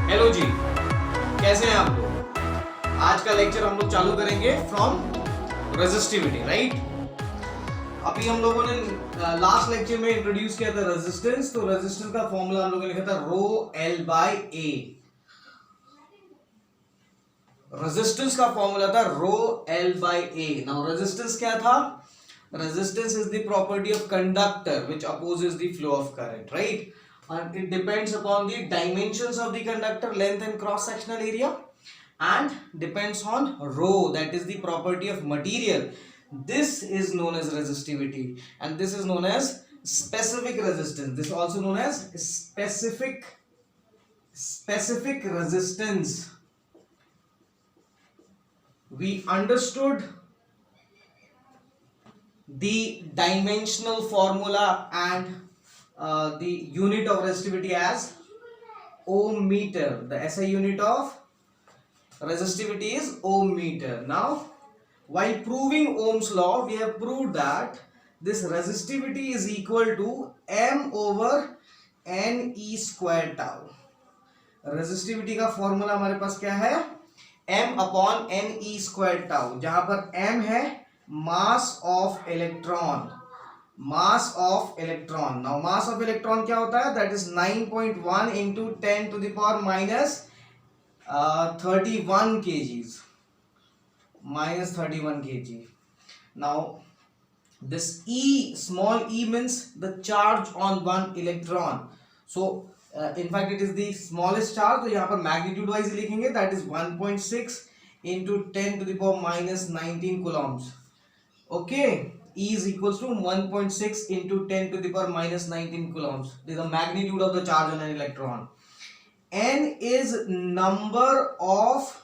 Hello जी, कैसे हैं आप लोग। आज का लेक्चर हम लोग चालू करेंगे फ्रॉम रेजिस्टिविटी, राइट। अभी हम लोगों ने लास्ट लेक्चर में इंट्रोड्यूस किया था रेजिस्टेंस। तो रेजिस्टेंस का फॉर्मूला हम लोगों ने लिखा था rho L by A. Resistance का फॉर्मूला था rho L by A. Now resistance क्या था? Resistance is the property of conductor which opposes the flow of current, right, and it depends upon the dimensions of the conductor, length and cross sectional area, and depends on rho, that is the property of material. This is known as resistivity, and this is known as specific resistance. This is also known as specific resistance. We understood the dimensional formula and the unit of resistivity as ohm meter. The SI unit of resistivity is ohm meter. Now, while proving Ohm's law, we have proved that this resistivity is equal to m over n e square tau. resistivity का formula हमारे पास क्या है? m upon n e square tau, जहां पर m है mass of electron. Mass of electron. Now mass of electron क्या होता है? That is 9.1 into 10 to the power minus 31 kgs, minus 31 kg. Now this e, small e means the charge on one electron. So in fact it is the smallest charge, तो यहाँ पर magnitude wise लिखेंगे, that is 1.6 into 10 to the power minus 19 coulombs. Okay, E is equals to 1.6 into 10 to the power minus 19 coulombs. This is the magnitude of the charge on an electron. N is number of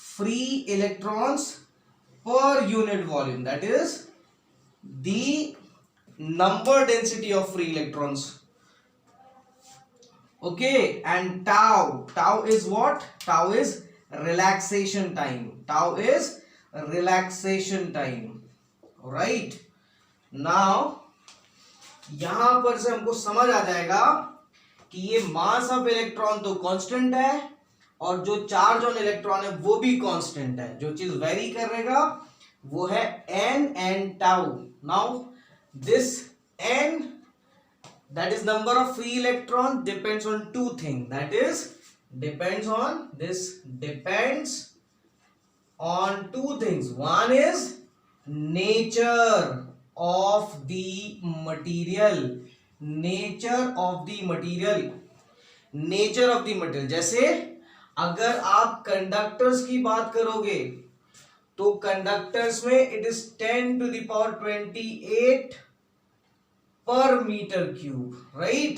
free electrons per unit volume. That is the number density of free electrons. Okay, and tau is what? Tau is relaxation time. Tau is relaxation time. Right, now यहां पर से हमको समझ आ जाएगा कि ये मास of electron तो constant है और जो चार्ज ऑन इलेक्ट्रॉन है वो भी कांस्टेंट है। जो चीज वेरी करेगा वो है n and tau. Now this n, that is number of free electron, depends on two things. That is depends on two things. One is nature of the material. जैसे अगर आप कंडक्टर्स की बात करोगे तो कंडक्टर्स में it is 10 to the power 28 per metre cube, right,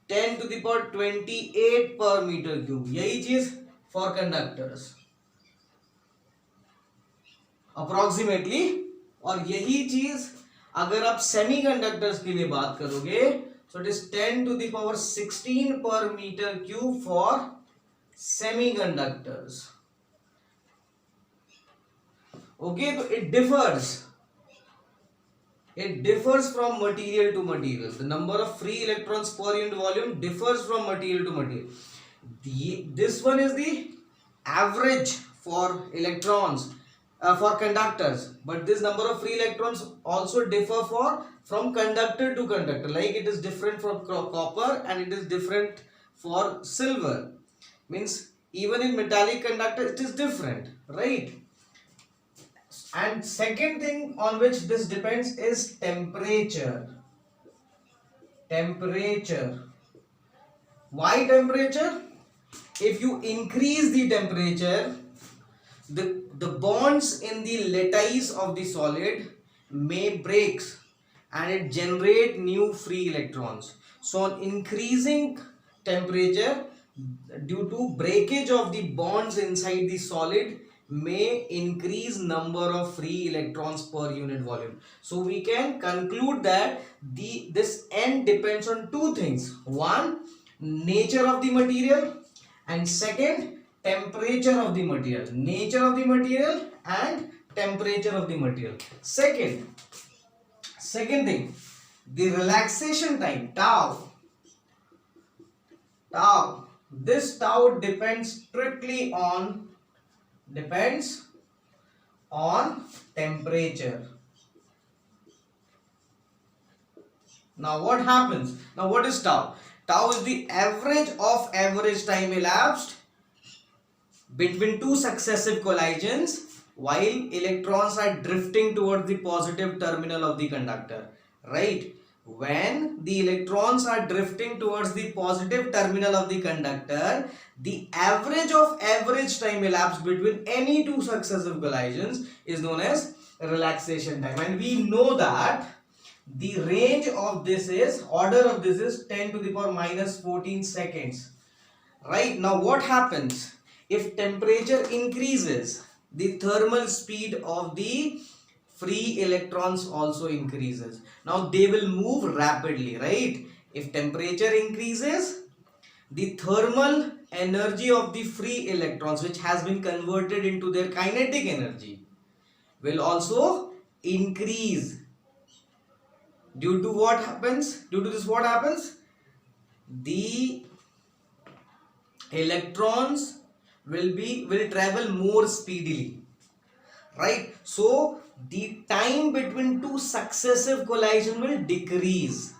10 to the power 28 per metre cube. यही चीज फॉर कंडक्टर्स अप्रोक्सीमेटली। और यही चीज अगर आप सेमीकंडक्टर्स के लिए बात करोगे तो it is 10 to the power 16 per metre cube for semiconductors. Okay, तो it differs from material to material. The number of free electrons per unit volume differs from material to material. This one is the average for electrons, for conductors, but this number of free electrons also differ from conductor to conductor. Like it is different from copper and it is different for silver. Means even in metallic conductor it is different, right? And second thing on which this depends is temperature. Why temperature? If you increase the temperature, the bonds in the lattice of the solid may breaks and it generate new free electrons. So on increasing temperature, due to breakage of the bonds inside the solid, may increase number of free electrons per unit volume. So we can conclude that this n depends on two things. One, nature of the material, and second, temperature of the material. Nature of the material and temperature of the material. Second thing, the relaxation time, tau. this tau depends on temperature. Now what happens? Now what is tau? Tau is the average of average time elapsed between two successive collisions while electrons are drifting towards the positive terminal of the conductor. Right? When the electrons are drifting towards the positive terminal of the conductor, the average of average time elapsed between any two successive collisions is known as relaxation time. And we know that the range of this is, order of this is 10 to the power minus 14 seconds. Right? Now what happens? If temperature increases, the thermal speed of the free electrons also increases. Now they will move rapidly, right? If temperature increases, the thermal energy of the free electrons, which has been converted into their kinetic energy, will also increase. Due to what happens? Due to this, what happens? The electrons will travel more speedily, right? So the time between two successive collision will decrease.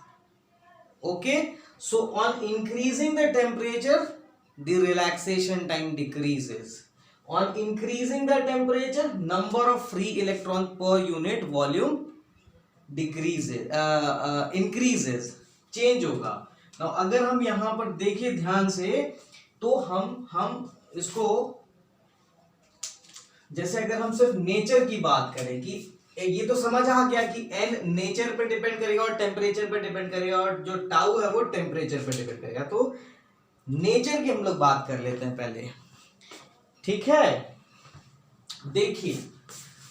Okay, so on increasing the temperature, the relaxation time decreases. On increasing the temperature, number of free electron per unit volume decreases, increases, change होगा. Now अगर हम यहाँ पर देखें ध्यान से, तो हम इसको, जैसे अगर हम सिर्फ नेचर की बात करें कि ये तो समझ आ गया कि n नेचर पे डिपेंड करेगा और टेम्परेचर पे डिपेंड करेगा और जो टाउ है वो टेम्परेचर पे डिपेंड करेगा. तो नेचर की हम लोग बात कर लेते हैं पहले. ठीक है, देखिए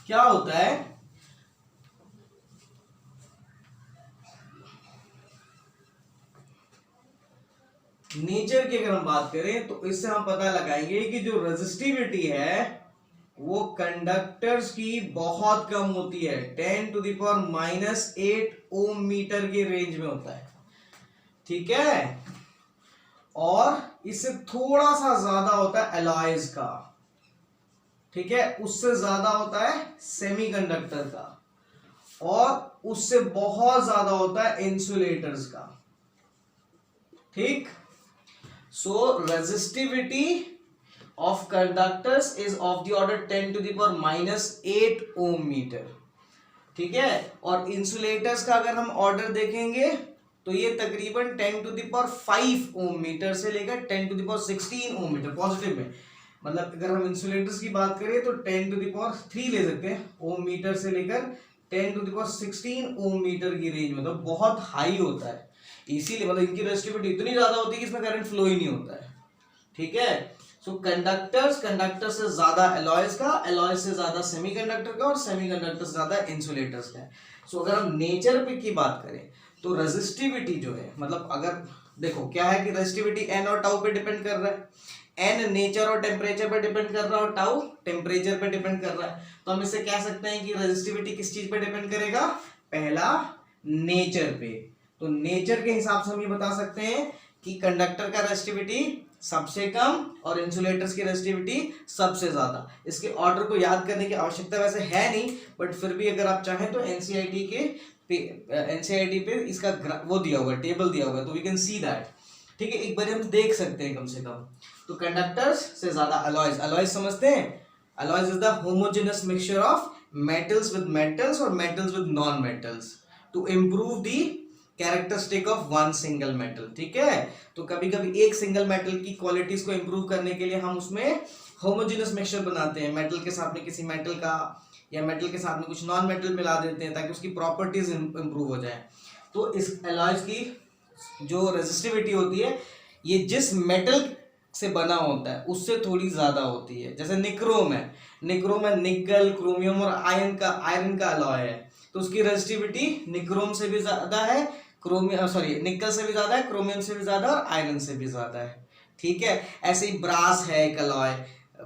क्या होता है. नेचर की अगर हम बात करें तो इससे हम पता लगाएंगे कि जो रेजिस्टिविटी है वो कंडक्टर्स की बहुत कम होती है. 10 to the power minus 8 ohm metre के रेंज में होता है. ठीक है, और इससे थोड़ा सा ज्यादा होता है एलॉयज का. ठीक है, उससे ज्यादा होता है सेमीकंडक्टर का, और उससे बहुत ज्यादा होता है इंसुलेटर्स का. ठीक, so resistivity of conductors is of the order 10 to the power minus 8 ohm meter. ठीक है, और इंसुलेटर्स का अगर हम ऑर्डर देखेंगे तो ये तकरीबन 10 to the power 5 ohm metre से लेकर 10 to the power 16 ohm metre positive में. मतलब अगर हम इंसुलेटर्स की बात करें तो 10 टू द पावर 3 ले सकते हैं ओम मीटर से लेकर 10 to the power 16 ohm metre की रेंज में. तो बहुत हाई होता है, इसीलिए मतलब इनकी रेजिस्टिविटी इतनी ज्यादा होती है कि इसमें करंट फ्लो ही नहीं होता है. ठीक है, सो कंडक्टर से ज्यादा एलॉयज का, एलॉयज से ज्यादा सेमीकंडक्टर का, और सेमीकंडक्टर से ज्यादा इंसुलेटर्स का. सो अगर हम नेचर पे की बात करें तो रेजिस्टिविटी जो है, मतलब अगर देखो क्या है कि रेजिस्टिविटी एन और टाउ पे डिपेंड कर रहा है. एन नेचर और टेम्परेचर पे डिपेंड कर रहा है और टाउ टेम्परेचर पे डिपेंड कर रहा है. तो हम इससे कह सकते हैं कि रेजिस्टिविटी किस चीज पे डिपेंड करेगा? पहला नेचर पे. तो नेचर के हिसाब से हम ये बता सकते हैं कि कंडक्टर का रेजिस्टिविटी सबसे कम और इंसुलेटर्स की रेजिस्टिविटी सबसे ज्यादा. इसके ऑर्डर को याद करने की आवश्यकता वैसे है नहीं, बट फिर भी अगर आप चाहें तो एनसीईआरटी पे इसका वो दिया हुआ, टेबल दिया हुआ है, तो वी कैन सी दैट. ठीक है, एक बार हम देख सकते हैं कम से कम. तो कंडक्टर्स से ज्यादा अलॉयज. अलॉयज समझते हैं? Alloys is the homogeneous mixture of metals with metals और metals with non metals to improve the characteristic of one single metal. ठीक है, तो कभी कभी एक सिंगल मेटल की क्वालिटीज को इंप्रूव करने के लिए हम उसमें होमोजेनस मिक्सचर बनाते हैं. मेटल के साथ में किसी मेटल का, या मेटल के साथ में कुछ नॉन मेटल मिला देते हैं ताकि उसकी प्रॉपर्टीज इंप्रूव हो जाए. तो इस एलॉयज की जो रेजिस्टिविटी होती है, ये जिस मेटल से बना होता है उससे थोड़ी ज्यादा होती है. जैसे निक्रोम है, निक्रोम है निकल, क्रोमियम और आयरन का अलॉय है, तो उसकी रेजिस्टिविटी निक्रोम से भी ज्यादा है, निकल से भी ज्यादा है, क्रोमियम से भी ज्यादा और आयरन से भी ज्यादा है. ठीक है, ऐसे ही ब्रास है एक अलॉय,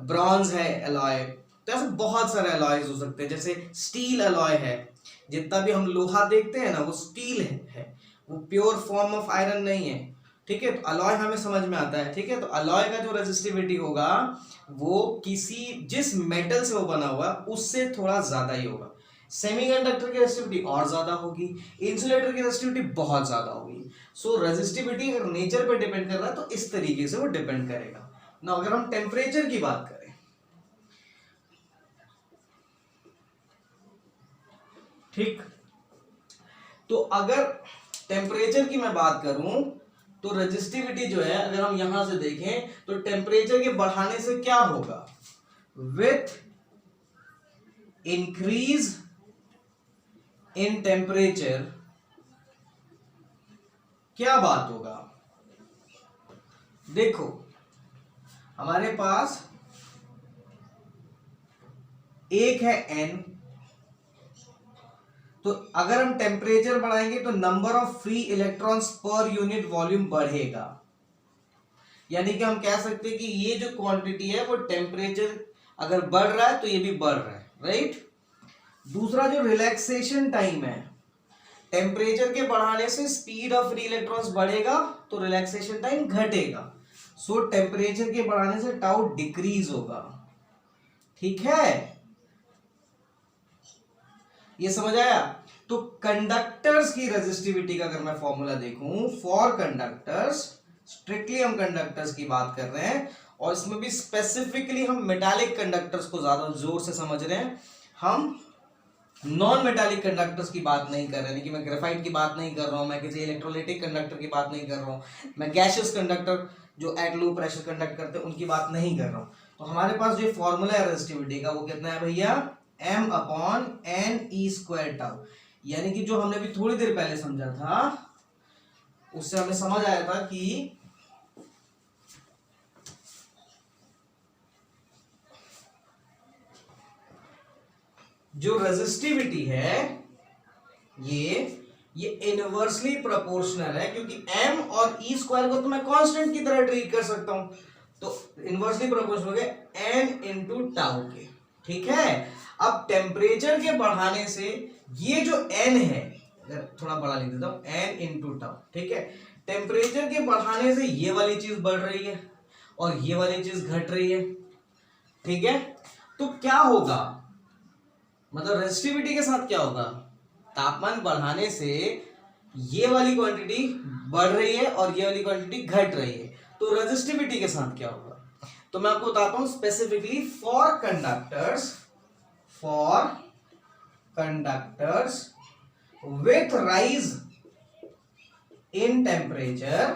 ब्रॉन्ज है अलॉय. तो ऐसे बहुत सारे अलॉयज हो सकते हैं. जैसे स्टील अलॉय है, जितना भी हम लोहा देखते हैं ना वो स्टील है, वो प्योर फॉर्म ऑफ आयरन नहीं है. ठीक है, तो अलॉय हमें समझ में आता है। ठीक है, तो अलॉय का जो रेजिस्टिविटी होगा वो जिस मेटल से वो बना हुआ उससे थोड़ा ज्यादा ही होगा। सेमीकंडक्टर की रेजिस्टिविटी और ज्यादा होगी, इंसुलेटर की रेजिस्टिविटी बहुत ज्यादा होगी। सो रेजिस्टिविटी अगर नेचर पे डिपेंड कर रहा है तो इस तरीके से वो डिपेंड करेगा ना। अगर हम टेम्परेचर की बात करें, ठीक, तो अगर टेम्परेचर की मैं बात करूं तो रेजिस्टिविटी जो है अगर हम यहां से देखें तो टेम्परेचर के बढ़ाने से क्या होगा, विथ इंक्रीज इन टेम्परेचर क्या बात होगा। देखो हमारे पास एक है n, तो अगर हम टेम्परेचर बढ़ाएंगे तो number of free electrons per unit volume बढ़ेगा। यानी कि हम कह सकते हैं कि ये जो क्वांटिटी है वो टेम्परेचर अगर बढ़ रहा है तो ये भी बढ़ रहा है, राइट। दूसरा जो रिलैक्सेशन टाइम है, टेम्परेचर के बढ़ाने से स्पीड ऑफ फ्री इलेक्ट्रॉन्स बढ़ेगा तो रिलैक्सेशन टाइम घटेगा। सो टेम्परेचर के बढ़ाने से टाउ डिक्रीज होगा। ठीक है, ये समझ आया। तो कंडक्टर्स की रेजिस्टिविटी का अगर मैं फॉर्मूला देखूं, फॉर कंडक्टर्स, स्ट्रिक्टली हम कंडक्टर्स की बात कर रहे हैं और इसमें भी स्पेसिफिकली हम मेटालिक कंडक्टर्स को ज्यादा जोर से समझ रहे हैं। हम नॉन मेटालिक कंडक्टर्स की बात नहीं कर रहे हैं कि मैं ग्रेफाइट की बात नहीं कर रहा हूं, मैं किसी इलेक्ट्रोलाइटिक कंडक्टर की बात नहीं कर रहा हूं, मैं गैसियस कंडक्टर जो एट लो प्रेशर कंडक्ट करते हैं उनकी बात नहीं कर रहा हूं। तो हमारे पास जो फॉर्मूला है रेजिस्टिविटी का वो कितना है भैया, m upon n e square tau. यानी कि जो हमने अभी थोड़ी देर पहले समझा था उससे हमें समझ आया था कि जो रेजिस्टिविटी है ये इनवर्सली प्रोपोर्शनल है, क्योंकि m और e स्क्वायर को तो मैं कांस्टेंट की तरह ट्रीट कर सकता हूं, तो इनवर्सली प्रोपोर्शनल हो गया n इंटू टाउ के। ठीक है, अब टेम्परेचर के बढ़ाने से ये जो n है, अगर थोड़ा बड़ा लिख देता हूं, n इंटू टाउ। ठीक है, टेम्परेचर के बढ़ाने से ये वाली चीज बढ़ रही है और ये वाली चीज घट रही है। ठीक है, तो क्या होगा, मतलब रेजिस्टिविटी के साथ क्या होगा, तापमान बढ़ाने से ये वाली क्वांटिटी बढ़ रही है और ये वाली क्वांटिटी घट रही है, तो रेजिस्टिविटी के साथ क्या होगा। तो मैं आपको बताता हूं specifically for conductors with rise in temperature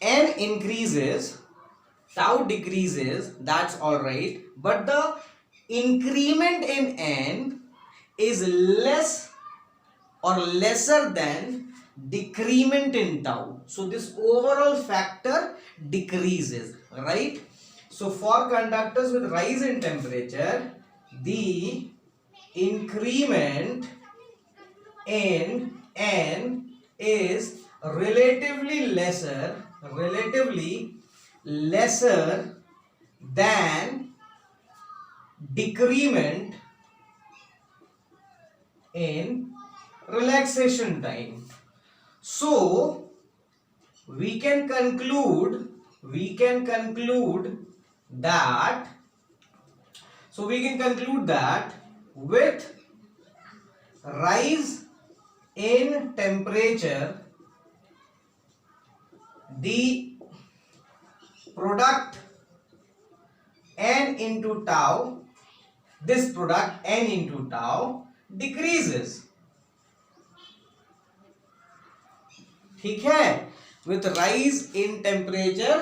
n increases, tau decreases, that's all right, but the increment in n is less or lesser than decrement in tau, so this overall factor decreases, right. So for conductors with rise in temperature, the increment in n is relatively lesser than decrement in relaxation time. So we can conclude that with rise in temperature, the product n into tau, this product n into tau decreases. ठीक है, with rise in temperature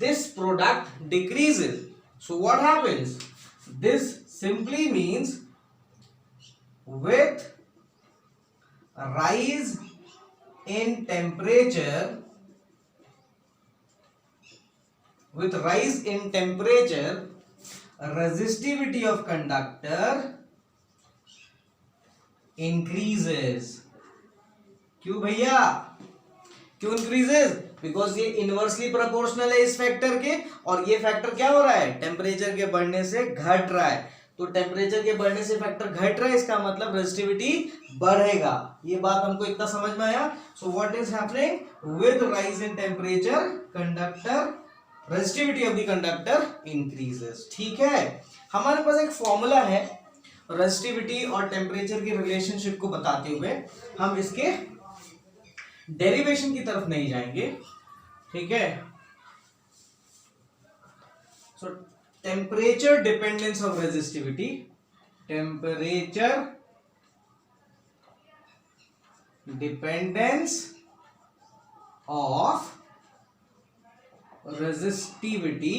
this product decreases. So what happens, this simply means with rise in temperature resistivity of conductor increases. क्यों भैया, क्यों increases, because ये inversely proportional है इस factor के और ये फैक्टर क्या हो रहा है, टेम्परेचर के बढ़ने से घट रहा है, तो टेम्परेचर के बढ़ने से फैक्टर घट रहा है, इसका मतलब रेजिस्टिविटी बढ़ेगा। ये बात हमको इतना समझ में आया। So what is happening with rise in temperature, conductor resistivity of the conductor increases. ठीक है, हमारे पास एक फॉर्मूला है रेजिस्टिविटी और टेम्परेचर की रिलेशनशिप को बताते हुए, हम इसके डेरिवेशन की तरफ नहीं जाएंगे। ठीक है, so temperature dependence of resistivity, temperature dependence of resistivity.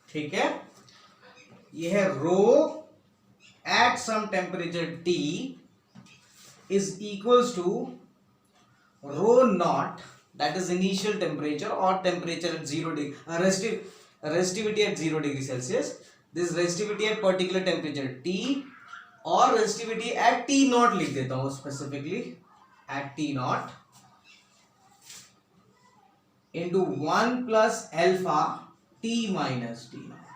ठीक है, यह है rho at some temperature T is equals to rho naught, that is initial temperature or temperature at 0 degree, resistivity at 0 degree Celsius. This resistivity at particular temperature T और resistivity at T naught लिख देता हूँ specifically at T naught into 1 plus alpha T minus T naught.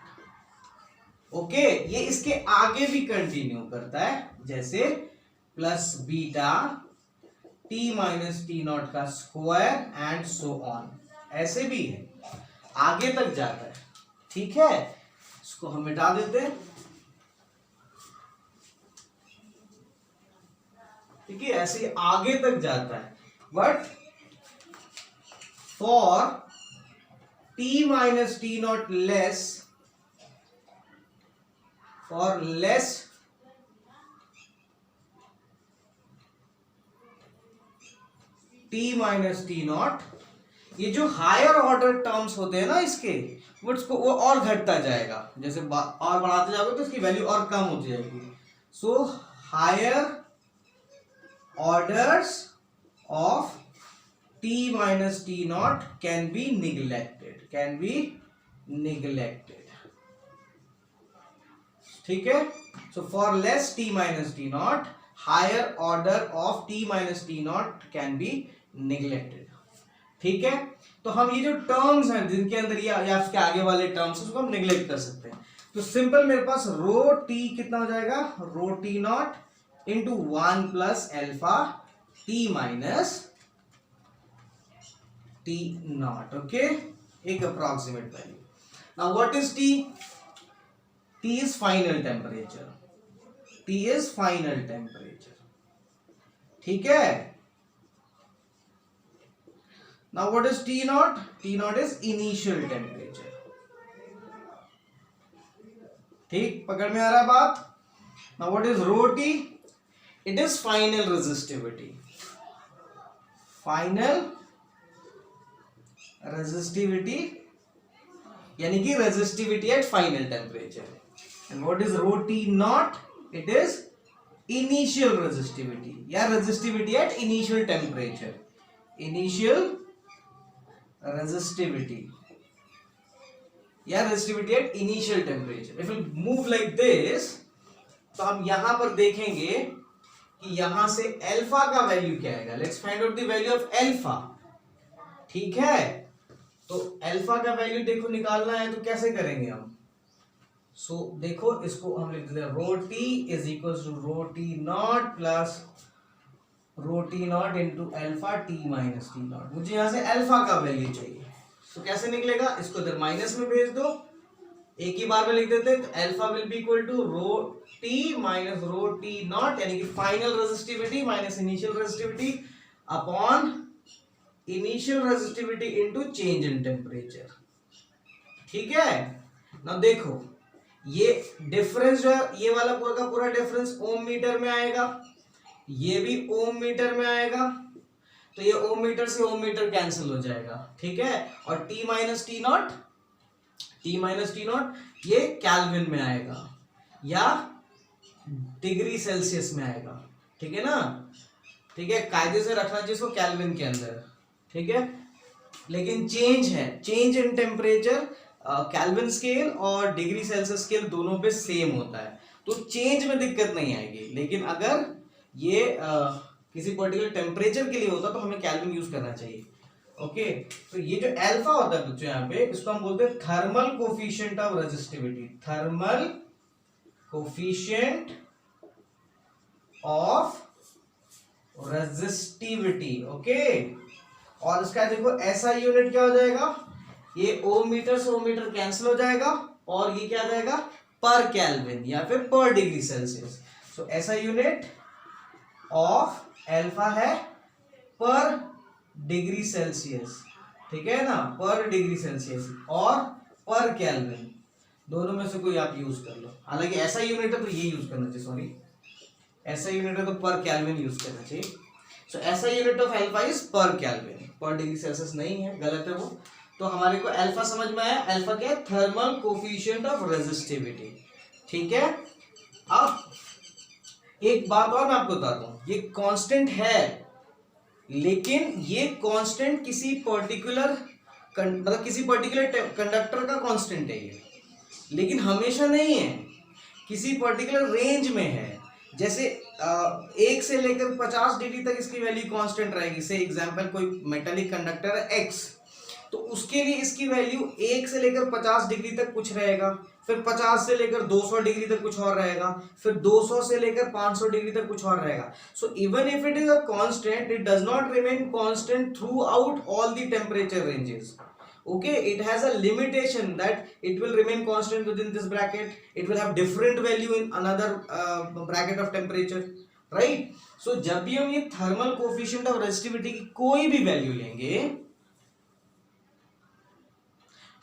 Okay, ये इसके आगे भी continue करता है, जैसे plus beta T minus T not का स्क्वायर एंड सो ऑन, ऐसे भी है, आगे तक जाता है। ठीक है, इसको हम मिटा देते हैं। ठीक है, ऐसे आगे तक जाता है, but for T minus T not less, for less T minus T naught, ये जो हायर ऑर्डर टर्म्स होते हैं ना इसके, वो और घटता जाएगा, जैसे और बढ़ाते जाओगे तो इसकी वैल्यू और कम होती जाएगी। So higher orders of T minus T naught can be neglected, can be neglected. ठीक है, so for less T minus T naught, higher order of T minus T naught can be neglected. ठीक है, तो हम ये जो terms हैं जिनके अंदर या उसके आगे वाले टर्म्स उसको हम निग्लेक्ट कर सकते हैं। तो सिंपल मेरे पास रो टी कितना हो जाएगा, rho T naught into 1 plus alpha T minus T naught. Okay, एक approximate value. Now what is T? T is final temperature, T is final temperature. ठीक है, now what is T naught? T naught is initial temperature. ठीक, पकड़ में आ रहा है बात? Now what is rho T? It is final resistivity. Final resistivity यानी कि resistivity at final temperature. And what is rho T naught? It is initial resistivity या resistivity at initial temperature. Initial resistivity या resistivity at initial temperature. If we move like this, तो हम यहां पर देखेंगे कि यहां से अल्फा का वैल्यू क्या आएगा। Let's find out the value of alpha. ठीक है, तो अल्फा का वैल्यू देखो निकालना है तो कैसे करेंगे हम। सो देखो, इसको हम लिख देते हैं rho T is equal to rho T naught plus rho T naught into alpha T minus T naught. मुझे यहां से अल्फा का वैल्यू चाहिए, तो कैसे निकलेगा, इसको इधर माइनस में भेज दो, एक ही बार में लिख देते हैं। तो alpha will be equal to rho t minus rho T naught, यानी कि final resistivity minus initial resistivity upon initial resistivity into change in temperature. ठीक है, ना देखो ये डिफरेंस जो है, ये वाला पूरा का पूरा डिफरेंस ओम मीटर में आएगा, ये भी ओम मीटर में आएगा, तो ये ओम मीटर से ओम मीटर कैंसिल हो जाएगा। ठीक है, और T minus T not, T minus T naught ये केल्विन में आएगा या डिग्री सेल्सियस में आएगा। ठीक है ना, ठीक है, कायदे से रखना चाहिए इसको केल्विन के अंदर। ठीक है, लेकिन चेंज है, change in temperature kelvin scale और डिग्री सेल्सियस स्केल दोनों पे सेम होता है, तो चेंज में दिक्कत नहीं आएगी। लेकिन अगर ये किसी पर्टिकुलर टेम्परेचर के लिए होता तो हमें केल्विन यूज करना चाहिए। ओके तो ये जो अल्फा होता है बच्चों यहाँ पे, इसको हम बोलते हैं thermal coefficient of resistivity, thermal coefficient of resistivity. Okay और इसका देखो ऐसा यूनिट क्या हो जाएगा, ये ओम मीटर से ओम मीटर कैंसिल हो जाएगा और ये क्या आ जाएगा पर केल्विन या फिर पर डिग्री सेल्सियस। सो ऐसा यूनिट ऑफ अल्फा है पर डिग्री सेल्सियस, ठीक है ना, पर डिग्री सेल्सियस और पर केल्विन, दोनों में से कोई आप यूज कर लो। हालांकि ऐसा यूनिट है तो ये यूज करना चाहिए, सॉरी ऐसा यूनिट है तो पर केल्विन यूज करना चाहिए। सो ऐसा यूनिट ऑफ अल्फा इज पर केल्विन, पर डिग्री सेल्सियस नहीं है, गलत है वो। तो हमारे को अल्फा समझ में आया, अल्फा क्या है, थर्मल कोफिशिएंट ऑफ रेजिस्टिविटी, ठीक है। अब एक बात और मैं आपको बताता हूं, ये कांस्टेंट है लेकिन ये कांस्टेंट किसी पर्टिकुलर मतलब किसी पर्टिकुलर कंडक्टर का कांस्टेंट है ये, लेकिन हमेशा नहीं है, किसी पर्टिकुलर रेंज में है। जैसे 1 से लेकर 50 डिग्री तक इसकी वैल्यू कांस्टेंट रहेगी। से एग्जांपल कोई मेटालिक कंडक्टर है X, तो उसके लिए इसकी वैल्यू 1 से लेकर 50 डिग्री तक कुछ रहेगा, फिर 50 से लेकर 200 डिग्री तक कुछ और रहेगा, फिर 200 से लेकर 500 डिग्री तक कुछ और रहेगा। So even if it is a constant, it does not remain constant through out all the temperature ranges. Okay, it has a limitation that it will remain constant within this bracket, it will have different value in another bracket of temperature, right? So जब भी हम ये thermal coefficient of resistivity की कोई भी value लेंगे,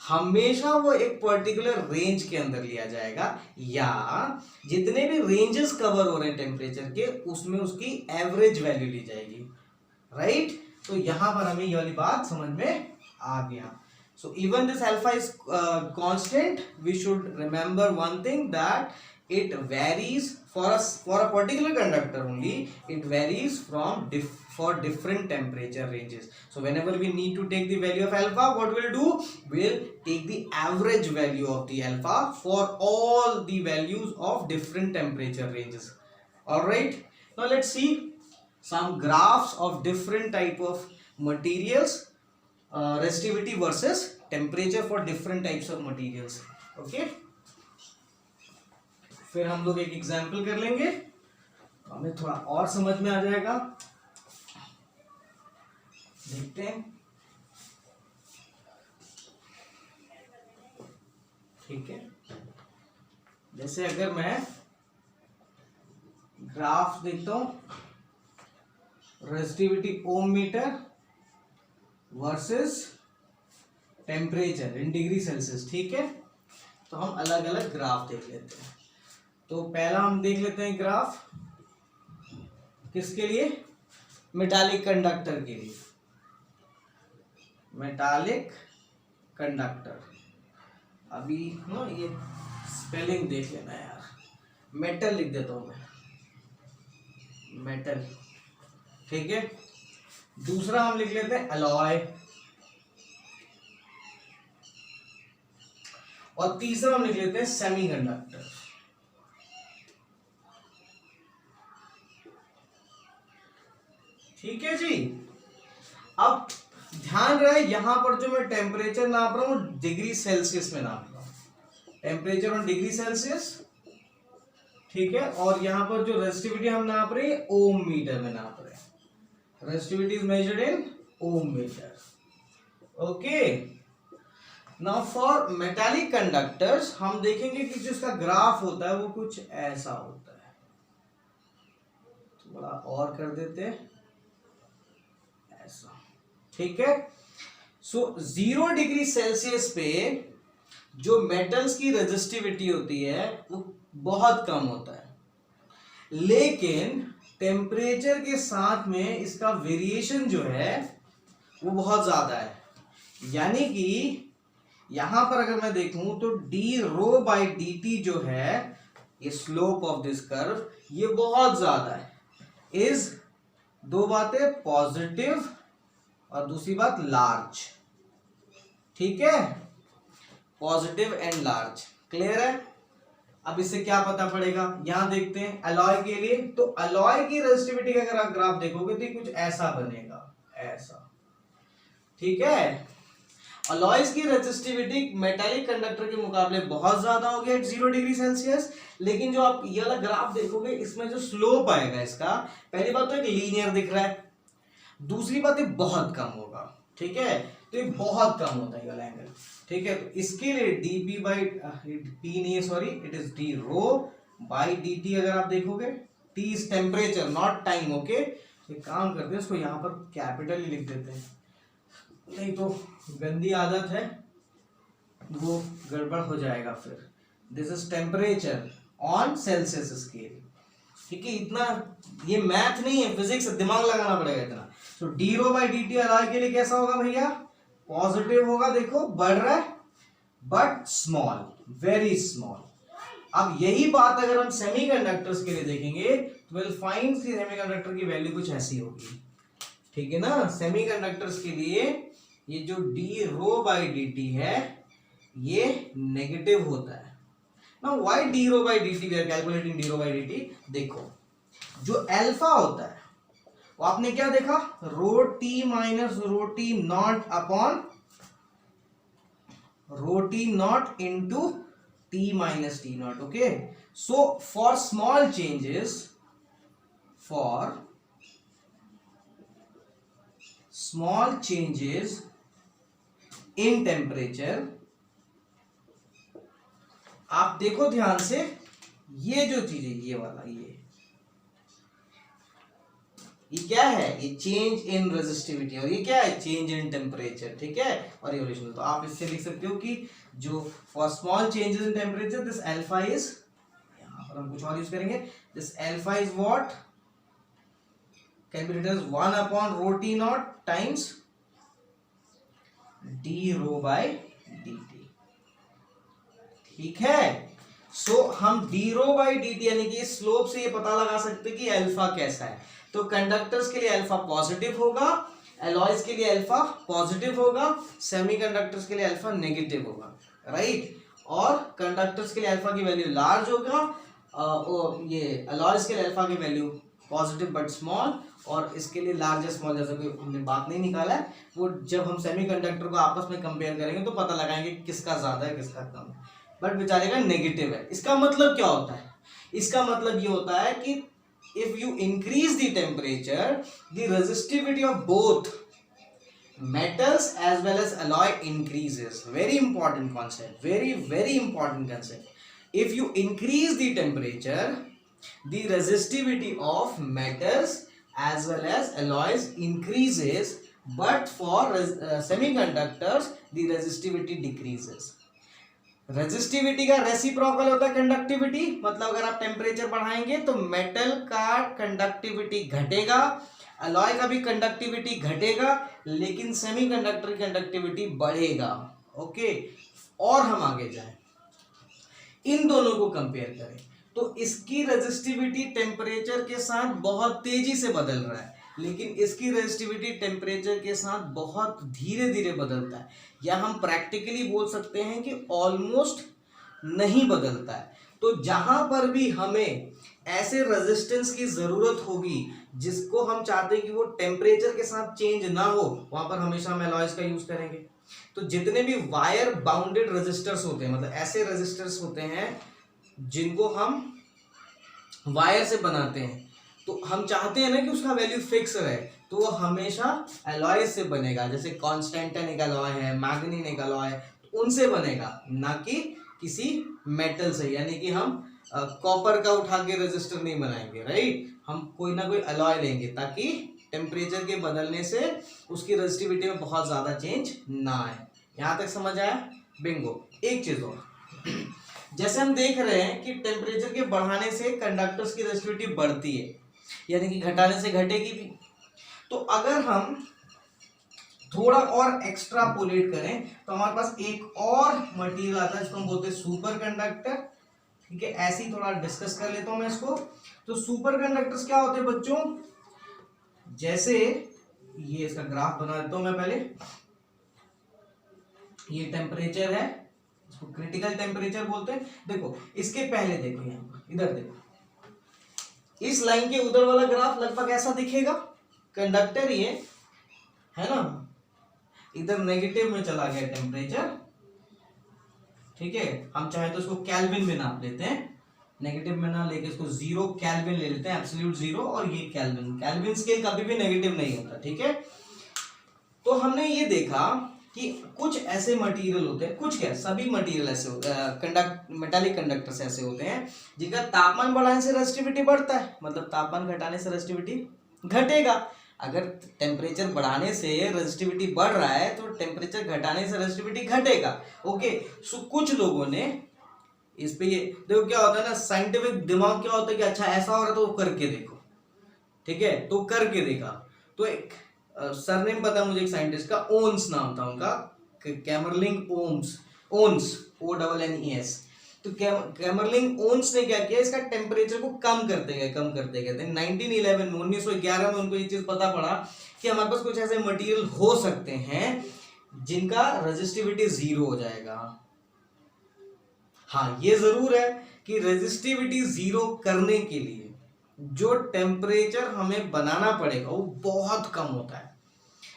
हमेशा वो एक पर्टिकुलर रेंज के अंदर लिया जाएगा, या जितने भी रेंजेस कवर हो रहे हैं टेम्परेचर के उसमें उसकी एवरेज वैल्यू ली जाएगी, राइट? तो यहां पर हमें ये वाली बात समझ में आ गया। So even this alpha is constant, we should remember one thing, that it varies for a particular conductor only, it varies from for different temperature ranges. So whenever we need to take the value of alpha, what we'll do, we'll take the average value of the alpha for all the values of different temperature ranges. All right, now let's see some graphs of different type of materials, resistivity versus temperature for different types of materials. Okay, फिर हम लोग एक example कर लेंगे, हमें थोड़ा और समझ में आ जाएगा। देखते हैं, ठीक है। जैसे अगर मैं ग्राफ देखता हूं, resistivity ohm metre versus temperature in degree Celsius, ठीक है। तो हम अलग अलग ग्राफ देख लेते हैं। तो पहला हम देख लेते हैं ग्राफ किसके लिए, मेटालिक कंडक्टर के लिए। मेटालिक कंडक्टर, अभी ना ये स्पेलिंग देख लेना यार, मेटल लिख देता हूं मैं, मेटल, ठीक है। दूसरा हम लिख लेते हैं अलॉय, और तीसरा हम लिख लेते हैं सेमीकंडक्टर। ठीक है जी। अब ध्यान रहे यहां पर जो मैं टेम्परेचर नाप रहा हूं डिग्री सेल्सियस में नाप रहा हूं, टेम्परेचर ऑन डिग्री सेल्सियस, ठीक है। और यहां पर जो रेजिस्टिविटी हम नाप रहे हैं ओम मीटर में नाप रहे हैं, resistivity is measured in ohm metre. Okay, now for metallic conductors हम देखेंगे कि जो इसका ग्राफ होता है वो कुछ ऐसा होता है। थोड़ा और कर देते हैं ऐसा, ठीक है। सो 0 डिग्री सेल्सियस पे जो मेटल्स की रेजिस्टिविटी होती है वो बहुत कम होता है, लेकिन टेम्परेचर के साथ में इसका वेरिएशन जो है वो बहुत ज्यादा है। यानी कि यहां पर अगर मैं देखूं तो d rho by d t जो है, ये स्लोप ऑफ दिस कर्व, ये बहुत ज्यादा है। इज दो बातें, पॉजिटिव और दूसरी बात लार्ज, ठीक है, पॉजिटिव एंड लार्ज। क्लियर है? अब इससे क्या पता पड़ेगा, यहां देखते हैं अलॉय के लिए। तो अलॉय की रेजिस्टिविटी का अगर आप ग्राफ देखोगे तो कुछ ऐसा बनेगा, ऐसा, ठीक है। अलॉयज की रेजिस्टिविटी मेटालिक कंडक्टर के मुकाबले बहुत ज्यादा होगी एट 0 डिग्री सेल्सियस, लेकिन जो आप ये वाला ग्राफ देखोगे इसमें जो स्लोप आएगा इसका, पहली बात तो एक लीनियर दिख रहा है, दूसरी बात ये बहुत कम होगा, ठीक है। तो ये बहुत कम होता है ये वाला एंगल, ठीक है। तो इसके लिए dp बाई p नहीं है, sorry, it is d rho by dt। अगर आप देखोगे t is temperature not time, okay. तो काम करते हैं इसको यहाँ पर कैपिटल ही लिख देते हैं, नहीं तो गंदी आदत है वो गड़बड़ हो जाएगा फिर। This is temperature on Celsius scale, ठीक है। इतना ये मैथ नहीं है, फिजिक्स, दिमाग लगाना पड़ेगा इतना। तो d rho by d t alloy के लिए कैसा होगा भैया, पॉजिटिव होगा, देखो बढ़ रहा है बट स्मॉल, वेरी स्मॉल। अब यही बात अगर हम सेमीकंडक्टर्स के लिए देखेंगे तो विल फाइंड कि सेमीकंडक्टर की वैल्यू कुछ ऐसी होगी, ठीक है ना। सेमीकंडक्टर्स के लिए ये जो d rho by d t है ये नेगेटिव होता है। Now why d rho by d t, we are calculating d rho by d t. देखो जो अल्फा होता है वो आपने क्या देखा, rho t minus rho T naught upon rho T naught into t minus T naught, okay. So for small changes, for small changes in temperature, आप देखो ध्यान से, ये जो चीज है ये वाला, ये क्या है, ये चेंज इन रेजिस्टिविटी, और ये क्या है, चेंज इन टेम्परेचर, ठीक है। और रिवोल्यूशन, तो आप इससे लिख सकते हो कि जो for small changes in temperature this alpha is, यहां पर हम कुछ और यूज करेंगे, this alpha is what, can be written as 1 upon rho t naught times d rho by dt, ठीक है। सो हम d rho by dt यानी कि स्लोप से ये पता लगा सकते हैं कि अल्फा कैसा है। तो कंडक्टर्स के लिए अल्फा पॉजिटिव होगा, अलॉयज के लिए अल्फा पॉजिटिव होगा, सेमीकंडक्टर्स के लिए अल्फा नेगेटिव होगा, राइट। और कंडक्टर्स के लिए अल्फा की वैल्यू लार्ज होगा, ये अलॉयज के लिए अल्फा की वैल्यू पॉजिटिव बट स्मॉल, और इसके लिए लार्ज या स्मॉल जैसा कोई हमने बात नहीं निकाला है, वो जब हम सेमीकंडक्टर को आपस में कंपेयर करेंगे तो पता लगाएंगे किसका ज्यादा है किसका कम है, बट बेचारे का नेगेटिव है। इसका मतलब क्या होता है, इसका मतलब ये होता है कि if you increase the temperature the resistivity of both metals as well as alloy increases. Very important concept, very important concept. If you increase the temperature, the resistivity of metals as well as alloys increases, but for semiconductors the resistivity decreases. Resistivity का reciprocal होता है conductivity, मतलब अगर आप temperature बढ़ाएंगे तो metal का conductivity घटेगा, अलॉय का भी कंडक्टिविटी घटेगा, लेकिन सेमीकंडक्टर की कंडक्टिविटी बढ़ेगा, ओके। और हम आगे जाएं, इन दोनों को कंपेयर करें तो इसकी रेजिस्टिविटी टेम्परेचर के साथ बहुत तेजी से बदल रहा है, लेकिन इसकी रेजिस्टिविटी टेम्परेचर के साथ बहुत धीरे धीरे बदलता है, या हम प्रैक्टिकली बोल सकते हैं कि ऑलमोस्ट नहीं बदलता है। तो जहां पर भी हमें ऐसे रेजिस्टेंस की जरूरत होगी जिसको हम चाहते हैं कि वो टेम्परेचर के साथ चेंज ना हो, वहां पर हमेशा हम एलॉयज का यूज करेंगे। तो जितने भी वायर बाउंडेड रेजिस्टर्स होते हैं, मतलब ऐसे रेजिस्टर्स होते हैं जिनको हम वायर से बनाते हैं, तो हम चाहते हैं ना कि उसका वैल्यू फिक्स रहे, तो वो हमेशा एलॉय से बनेगा, जैसे कॉन्स्टेंटाइन एक एलॉय है, मैग्नीन एक एलॉय है, तो उनसे बनेगा, ना कि किसी मेटल से। यानी कि हम कॉपर का उठा के रेजिस्टर नहीं बनाएंगे, राइट। हम कोई ना कोई एलॉय लेंगे ताकि टेम्परेचर के बदलने से उसकी रेजिस्टिविटी में बहुत ज्यादा चेंज ना आए। यहां तक समझ आया, बिंगो। एक चीज और, जैसे हम देख रहे हैं कि टेम्परेचर के बढ़ाने से कंडक्टर्स की रेजिस्टिविटी बढ़ती है, यानी कि घटाने से घटेगी भी। तो अगर हम थोड़ा और एक्स्ट्रापोलेट करें तो हमारे पास एक और मटेरियल आता है जिसको हम बोलते हैं सुपर कंडक्टर, ठीक है। ऐसे ही थोड़ा डिस्कस कर लेता हूं मैं इसको। तो सुपर कंडक्टर्स क्या होते हैं बच्चों, जैसे ये इसका ग्राफ बना देता हूं मैं पहले। ये टेम्परेचर है, इसको क्रिटिकल टेम्परेचर बोलते हैं। देखो इसके पहले देखो, यहाँ पर इधर देखो, इस लाइन के उधर वाला ग्राफ लगभग ऐसा दिखेगा, कंडक्टर ये है ना। इधर नेगेटिव में चला गया टेम्परेचर, ठीक है। हम चाहे तो इसको केल्विन में नाप लेते हैं, नेगेटिव में ना लेके इसको 0 केल्विन ले लेते हैं, एब्सोल्यूट 0, और ये केल्विन, केल्विन स्केल कभी भी नेगेटिव नहीं होता, ठीक है। तो हमने ये देखा कि कुछ ऐसे मटेरियल होते हैं, कुछ क्या सभी मटेरियल ऐसे होते हैं, मेटालिक कंडक्टर्स ऐसे होते हैं जिनका तापमान बढ़ाने से रेजिस्टिविटी बढ़ता है, मतलब तापमान घटाने से रेजिस्टिविटी घटेगा। अगर टेम्परेचर बढ़ाने से रेजिस्टिविटी बढ़ रहा है तो टेम्परेचर घटाने से रेजिस्टिविटी घटेगा, ओके। सो कुछ लोगों ने इस पे ये देखो क्या होता है ना, साइंटिफिक दिमाग क्या होता है कि अच्छा ऐसा हो रहा है तो करके देखो, ठीक है, तो करके देखा। तो एक सरनेम पता है मुझे एक साइंटिस्ट का, ओन्स नाम था उनका, कैमरलिंग ओन्स, ONNES। तो कैमरलिंग ओन्स ने क्या किया, इसका टेम्परेचर को कम करते गए 1911 में 1911 में उनको ये चीज पता पड़ा कि हमारे पास कुछ ऐसे मटेरियल हो सकते हैं जिनका रेजिस्टिविटी 0 हो जाएगा। हाँ ये जरूर है कि रेजिस्टिविटी 0 करने के लिए जो टेम्परेचर हमें बनाना पड़ेगा वो बहुत कम होता है।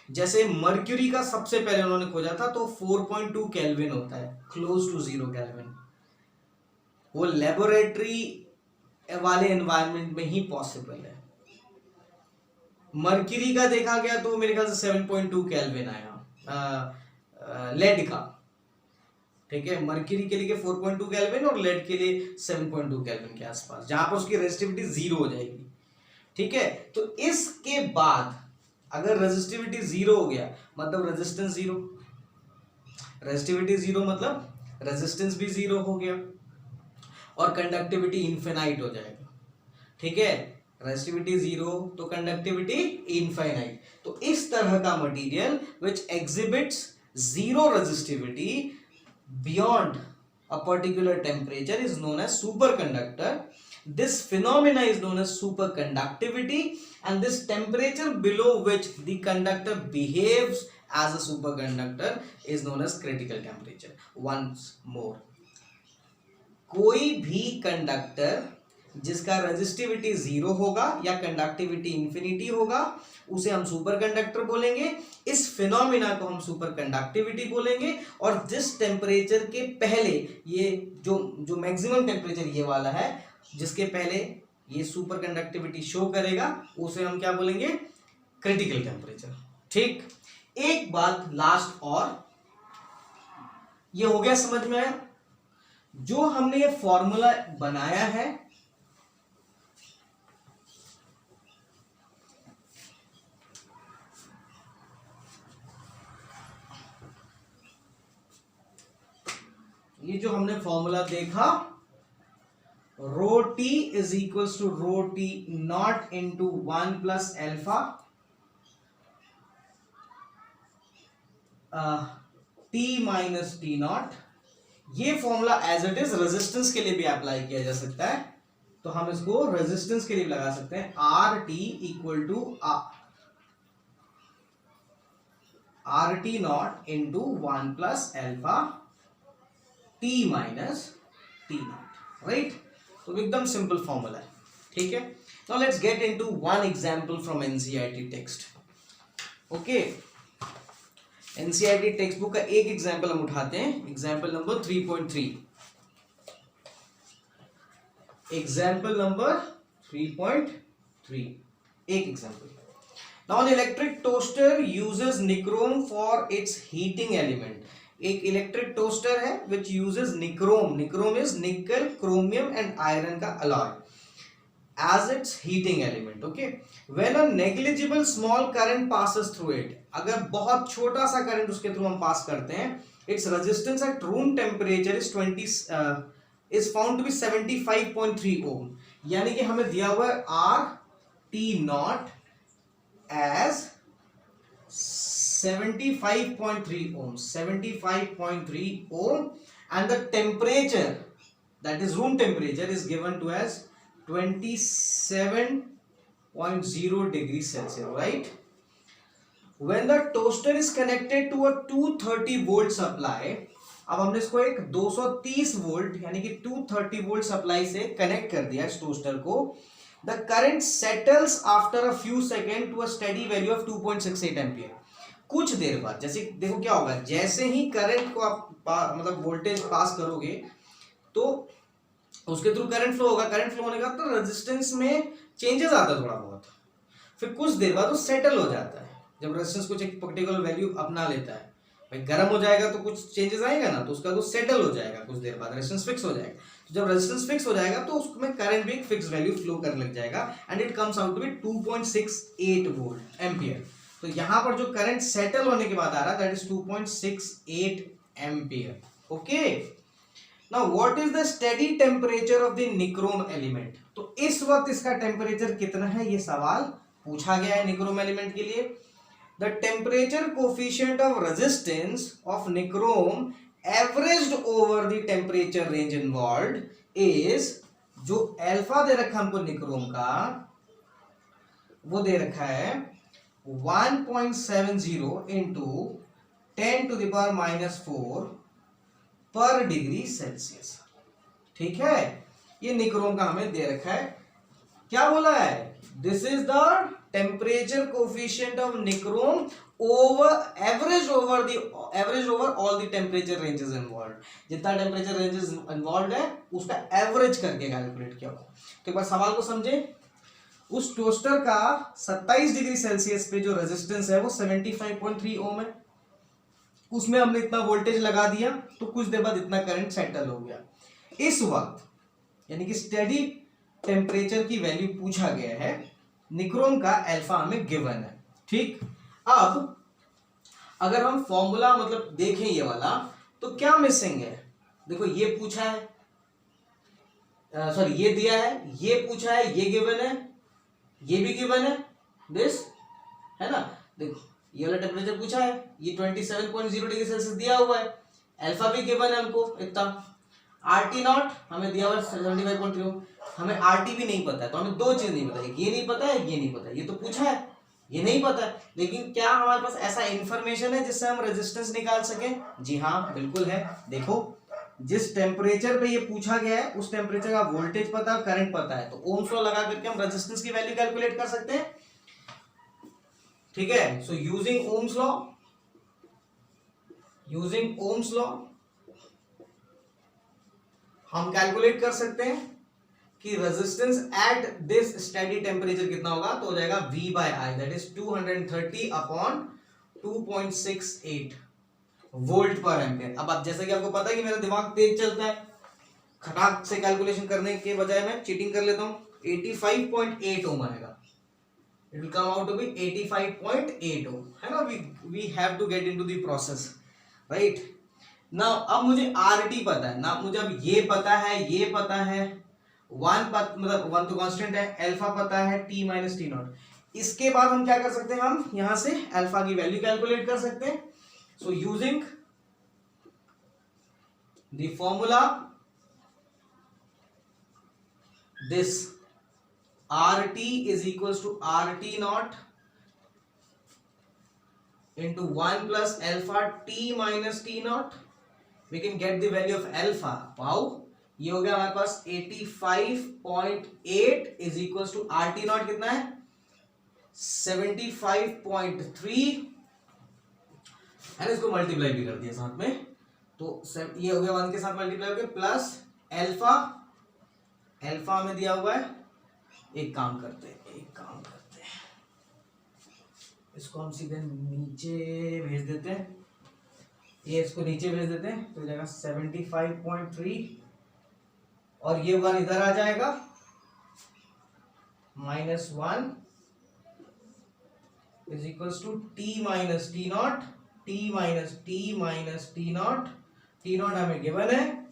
जैसे मर्क्यूरी का सबसे पहले उन्होंने खोजा था तो 4.2 केल्विन होता है, क्लोज टू 0 केल्विन। वो लेबोरेटरी वाले एनवायरनमेंट में ही पॉसिबल है। मर्क्यूरी का देखा गया तो मेरे ख्याल से 7.2 केल्विन आया लेड का, ठीक है। मर्क्यूरी के लिए 4.2 केल्विन और लेड के लिए 7.2 केल्विन के आसपास, जहां पर उसकी रेजिस्टिविटी 0 हो जाएगी, ठीक है। तो इसके बाद अगर रेजिस्टिविटी 0 हो गया मतलब रेजिस्टेंस 0, रेजिस्टिविटी 0 मतलब रेजिस्टेंस भी 0 हो गया और कंडक्टिविटी इनफिनाइट हो जाएगा, ठीक है। रेजिस्टिविटी 0 तो कंडक्टिविटी इनफाइनाइट। तो इस तरह का material which exhibits 0 resistivity beyond a particular temperature is known as superconductor. This phenomena is known as superconductivity, and this temperature below which the conductor behaves as a superconductor is known as critical temperature. Once more, कोई भी conductor जिसका resistivity 0 होगा या conductivity infinity होगा उसे हम super conductor बोलेंगे। इस फिनोमिना को हम सुपर कंडक्टिविटी बोलेंगे। और जिस टेम्परेचर के पहले ये जो मैक्सिमम टेम्परेचर ये वाला है जिसके पहले ये सुपर कंडक्टिविटी शो करेगा उसे हम क्या बोलेंगे, क्रिटिकल टेम्परेचर, ठीक। एक बात लास्ट, और ये हो गया समझ में आया, जो हमने ये फॉर्मूला बनाया है ये जो हमने फॉर्मूला देखा, rho T is equals to rho T naught into 1 plus alpha T minus T naught. ये formula as it is resistance के लिए भी अप्लाई किया जा सकता है, तो हम इसको रेजिस्टेंस के लिए लगा सकते हैं। R t equal to r t naught into 1 plus alpha T minus T naught, right. तो एकदम सिंपल फॉर्मूला है, ठीक है। Now let's get into one example from NCERT text, okay. NCERT text book का एक एग्जांपल हम उठाते हैं, एग्जांपल नंबर 3.3। एग्जांपल नंबर 3.3, एक example. Now an electric toaster uses nichrome for its heating element. एक इलेक्ट्रिक टोस्टर है which uses nichrome, nichrome is निकल, chromium and iron का alloy as its heating element, okay. When a negligible small current passes through it, अगर बहुत छोटा सा current उसके through हम पास करते हैं, its resistance at room temperature is found to be 75.3 ohm, यानी कि हमें दिया हुआ है R T naught as 75.3 ohm, 75.3 ohm, and the temperature, that is room temperature, is given to as 27.0 degrees Celsius, right? When the toaster is connected to a 230 volt supply, अब हमने इसको एक 230 वोल्ट यानी कि 230 वोल्ट सप्लाई से connect कर दिया इस टोस्टर को, the current settles after a few seconds to a steady value of 2.68 ampere. कुछ देर बाद, जैसे देखो क्या होगा, जैसे ही करंट को आप मतलब वोल्टेज पास करोगे तो उसके थ्रू करंट फ्लो होगा, करंट फ्लो होने का तो रेजिस्टेंस में चेंजेस आता है थोड़ा बहुत, फिर कुछ देर बाद वो सेटल हो जाता है। जब रेजिस्टेंस कुछ एक पर्टिकुलर वैल्यू अपना लेता है, भाई गर्म हो जाएगा तो कुछ चेंजेस आएगा ना, तो उसका तो सेटल हो जाएगा, कुछ देर बाद रेजिस्टेंस फिक्स हो जाएगा। तो जब रेजिस्टेंस फिक्स हो जाएगा तो उसमें करंट भी एक फिक्स वैल्यू फ्लो करने लग जाएगा and it comes out to be 2.68 volt ampere. तो यहाँ पर जो करंट सेटल होने के बाद आ रहा है that is 2.68 ampere. Okay, now what is the steady temperature of the nichrome element. तो इस वक्त इसका टेम्परेचर कितना है, ये सवाल पूछा गया है निक्रोम एलिमेंट के लिए। The temperature coefficient of resistance of nichrome averaged over the temperature range involved is, जो अल्फा दे रखा हमको निक्रोम का, वो दे रखा है 1.70 इंटू 10⁻⁴ पर डिग्री सेल्सियस। ठीक है, ये निक्रोम का हमें दे रखा है। क्या बोला है, this is the temperature coefficient of nichrome over average over all the temperature ranges involved. जितना टेम्परेचर रेंजेस इन्वॉल्व्ड है उसका एवरेज करके कैलकुलेट किया हुआ। तो एक बार सवाल को समझे, उस टोस्टर का 27 डिग्री सेल्सियस पे जो रेजिस्टेंस है वो 75.3 ओम है, उसमें हमने इतना वोल्टेज लगा दिया तो कुछ देर बाद इतना करंट सेटल हो गया। इस वक्त यानी कि स्टेडी टेम्परेचर की वैल्यू पूछा गया है, निक्रोम का अल्फा हमें गिवन है। ठीक, अब अगर हम फॉर्मूला मतलब देखें ये वाला, तो क्या मिसिंग है, देखो ये पूछा है, सॉरी ये दिया है, ये पूछा है, ये गिवन है, ये भी गिवन है, दिस है ना। देखो ये वाला टेम्परेचर पूछा है, ये 27.0 डिग्री सेल्सियस दिया हुआ है, अल्फा भी गिवन है हमको इतना, RT नॉट हमें दिया हुआ 75.3, हमें RT भी नहीं पता है, तो हमें दो चीज नहीं पता है, ये नहीं पता है, ये नहीं पता है, ये तो पूछा है, ये नहीं पता है, लेकिन क्या हमारे पास ऐसा इंफॉर्मेशन है जिससे हम रेजिस्टेंस निकाल सकें? जी हाँ बिल्कुल है। देखो जिस टेम्परेचर पे ये पूछा गया है उस टेम्परेचर का वोल्टेज पता है, करंट पता है, तो ओम्स लॉ लगा करके हम रेजिस्टेंस की वैल्यू कैलकुलेट कर सकते हैं। ठीक है, सो यूजिंग ओम्स लॉ हम कैलकुलेट कर सकते हैं कि resistance at this steady temperature कितना होगा, तो हो जाएगा V/I that is 230 upon 2.68 volt पर एम्पियर। अब आप जैसे कि आपको पता है कि मेरा दिमाग तेज चलता है, खटाक से कैलकुलेशन करने के बजाय मैं चीटिंग कर लेता हूं, 85.8 ओम आएगा, it will come out to be 85.8 ohm, है ना। We have to get into the process, right. ना अब मुझे RT पता है ना, मुझे अब ये पता है, ये पता है, मतलब 1 तो कांस्टेंट है, अल्फा पता है, T माइनस T नॉट। इसके बाद हम क्या कर सकते हैं, हम यहां से अल्फा की वैल्यू कैलकुलेट कर सकते हैं। So using the formula this RT is equals to RT naught into 1 plus alpha T minus T naught, we can get the value of alpha. Wow, ये हो गया हमारे पास 85.8 is equals to RT naught कितना है 75.3, and इसको multiply भी कर दिया साथ में, तो ये हो गया 1 के साथ मल्टीप्लाई हो गया प्लस अल्फा हमें दिया हुआ है। एक काम करते हैं, इसको हम सीधे नीचे भेज देते हैं, ये इसको नीचे भेज देते हैं तो हो जाएगा 75.3 और ये वन इधर आ जाएगा -1 is equals to T minus T naught, T minus T naught, T naught हमें गिवन है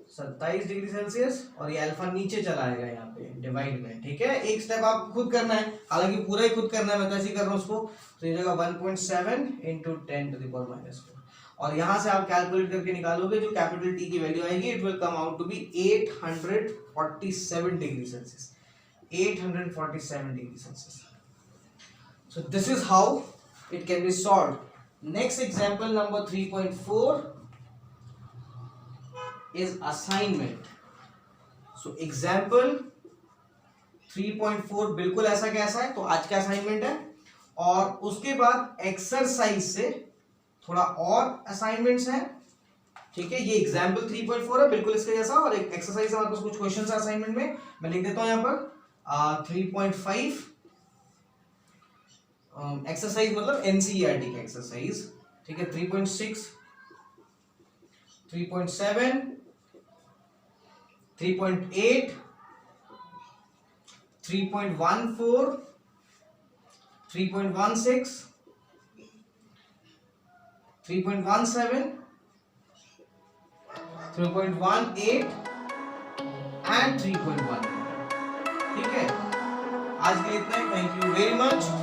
27 डिग्री सेल्सियस और ये अल्फा नीचे चला आएगा यहाँ पे डिवाइड में। ठीक है, एक स्टेप आप खुद करना है, हालांकि पूरा ही खुद करना है, मैं तो ऐसे ही कर रहा हूँ उसको। तो ये जगह 1.7 इंटू 10⁻⁴ और यहाँ से आप कैलकुलेट करके निकालोगे जो कैपिटल T की वैल्यू आएगी, it will come out to be 847 degree Celsius, 847 degree Celsius. So this is how it can be solved. Next example number 3.4 is assignment. So example 3.4 बिल्कुल ऐसा कैसा है, तो आज का असाइनमेंट है, और उसके बाद एक्सरसाइज से थोड़ा और असाइनमेंट्स हैं, ठीक है। ये एग्जाम्पल 3.4 है बिल्कुल इसके जैसा, और एक एक्सरसाइज है हमारे पास, कुछ क्वेश्चन है असाइनमेंट में, मैं लिख देता हूं यहाँ पर 3.5 एक्सरसाइज मतलब एनसीईआरटी का एक्सरसाइज, ठीक है। 3.6, 3.7, 3.8, 3.14, 3.16, 3.17, 3.18 एंड 3.1, ठीक है। आज के लिए इतना ही, थैंक यू वेरी मच।